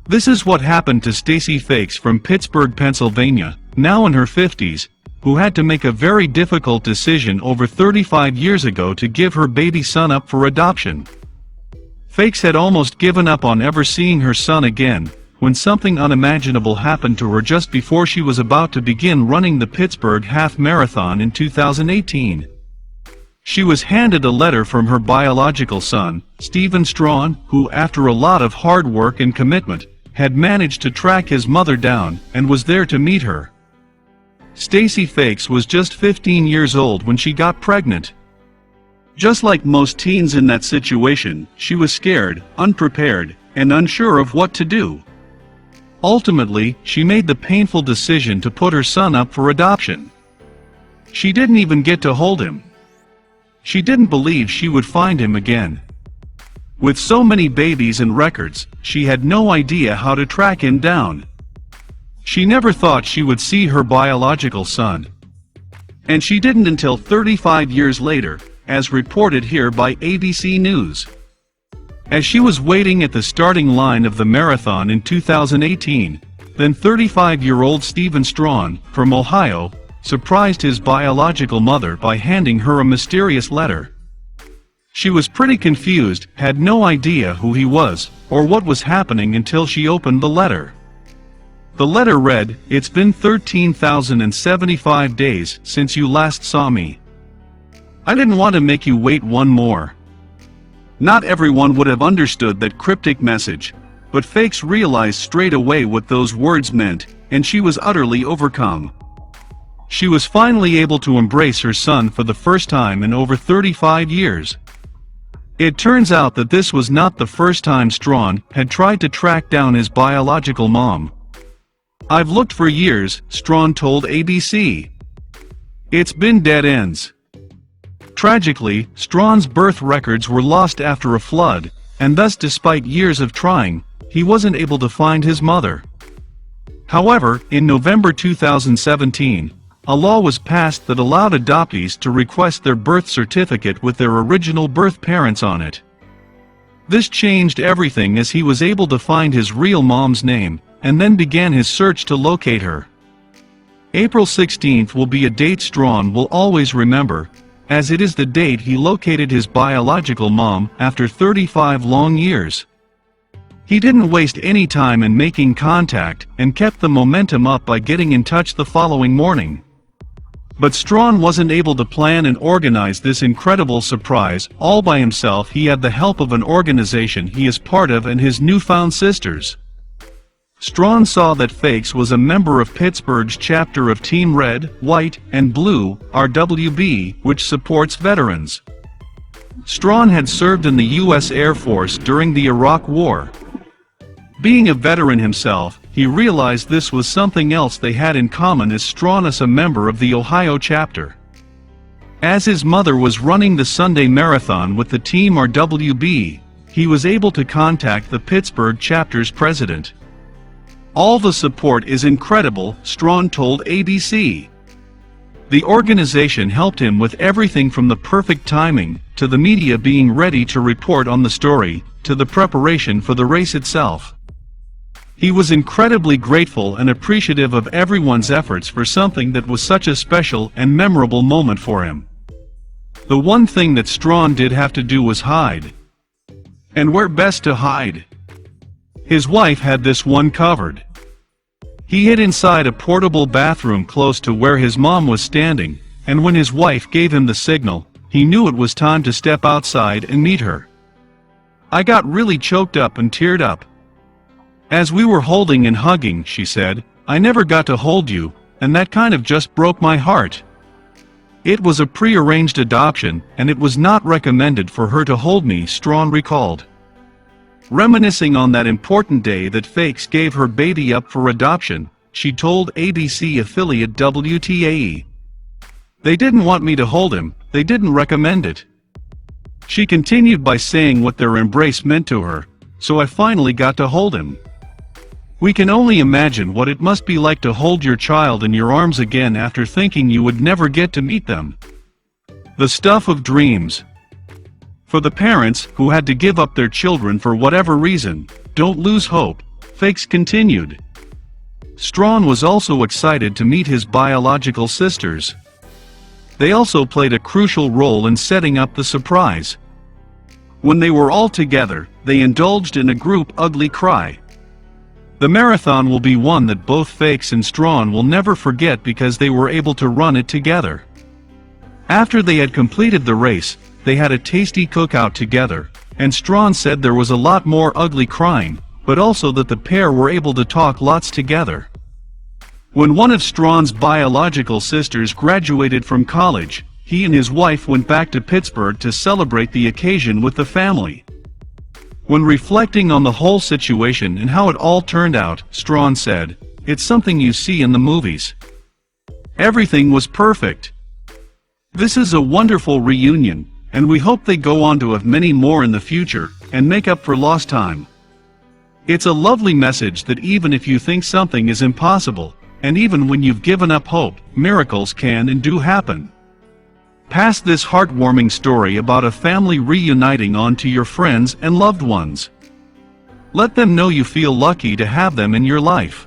This is what happened to Stacy Fakes from Pittsburgh, Pennsylvania, now in her 50s, who had to make a very difficult decision over 35 years ago to give her baby son up for adoption. Fakes had almost given up on ever seeing her son again, when something unimaginable happened to her just before she was about to begin running the Pittsburgh Half Marathon in 2018. She was handed a letter from her biological son, Stephen Strawn, who, after a lot of hard work and commitment, had managed to track his mother down and was there to meet her. Stacy Fakes was just 15 years old when she got pregnant. Just like most teens in that situation, she was scared, unprepared, and unsure of what to do. Ultimately, she made the painful decision to put her son up for adoption. She didn't even get to hold him. She didn't believe she would find him again. With so many babies and records, she had no idea how to track him down. She never thought she would see her biological son. And she didn't until 35 years later, as reported here by ABC News. As she was waiting at the starting line of the marathon in 2018, then 35-year-old Stephen Strawn, from Ohio, surprised his biological mother by handing her a mysterious letter. She was pretty confused, had no idea who he was, or what was happening until she opened the letter. The letter read, "It's been 13,075 days since you last saw me. I didn't want to make you wait one more." Not everyone would have understood that cryptic message, but Fakes realized straight away what those words meant, and she was utterly overcome. She was finally able to embrace her son for the first time in over 35 years. It turns out that this was not the first time Strawn had tried to track down his biological mom. "I've looked for years," Strawn told ABC. "It's been dead ends." Tragically, Strawn's birth records were lost after a flood, and thus despite years of trying, he wasn't able to find his mother. However, in November 2017, a law was passed that allowed adoptees to request their birth certificate with their original birth parents on it. This changed everything as he was able to find his real mom's name, and then began his search to locate her. April 16th will be a date Strawn will always remember, as it is the date he located his biological mom after 35 long years. He didn't waste any time in making contact and kept the momentum up by getting in touch the following morning. But Strawn wasn't able to plan and organize this incredible surprise all by himself. He had the help of an organization he is part of and his newfound sisters. Strawn saw that Fakes was a member of Pittsburgh's chapter of Team Red, White, and Blue, RWB, which supports veterans. Strawn had served in the U.S. Air Force during the Iraq War. Being a veteran himself, he realized this was something else they had in common, as Strawn is a member of the Ohio chapter. As his mother was running the Sunday Marathon with the Team RWB, he was able to contact the Pittsburgh chapter's president. "All the support is incredible," Strawn told ABC. The organization helped him with everything from the perfect timing, to the media being ready to report on the story, to the preparation for the race itself. He was incredibly grateful and appreciative of everyone's efforts for something that was such a special and memorable moment for him. The one thing that Strawn did have to do was hide. And where best to hide? His wife had this one covered. He hid inside a portable bathroom close to where his mom was standing, and when his wife gave him the signal, he knew it was time to step outside and meet her. "I got really choked up and teared up. As we were holding and hugging," she said, "I never got to hold you, and that kind of just broke my heart." It was a pre-arranged adoption, and it was not recommended for her to hold me, Strawn recalled. Reminiscing on that important day that Fakes gave her baby up for adoption, she told ABC affiliate WTAE. "They didn't want me to hold him, they didn't recommend it." She continued by saying what their embrace meant to her, "So I finally got to hold him." We can only imagine what it must be like to hold your child in your arms again after thinking you would never get to meet them. The stuff of dreams. For the parents who had to give up their children for whatever reason, don't lose hope. Fakes continued. Strawn was also excited to meet his biological sisters. They also played a crucial role in setting up the surprise. When they were all together, they indulged in a group ugly cry. The marathon will be one that both Fakes and Strawn will never forget because they were able to run it together. After they had completed the race, they had a tasty cookout together, and Strawn said there was a lot more ugly crying, but also that the pair were able to talk lots together. When one of Strawn's biological sisters graduated from college, he and his wife went back to Pittsburgh to celebrate the occasion with the family. When reflecting on the whole situation and how it all turned out, Strawn said, "It's something you see in the movies. Everything was perfect. This is a wonderful reunion, and we hope they go on to have many more in the future, and make up for lost time. It's a lovely message that even if you think something is impossible, and even when you've given up hope, miracles can and do happen." Pass this heartwarming story about a family reuniting on to your friends and loved ones. Let them know you feel lucky to have them in your life.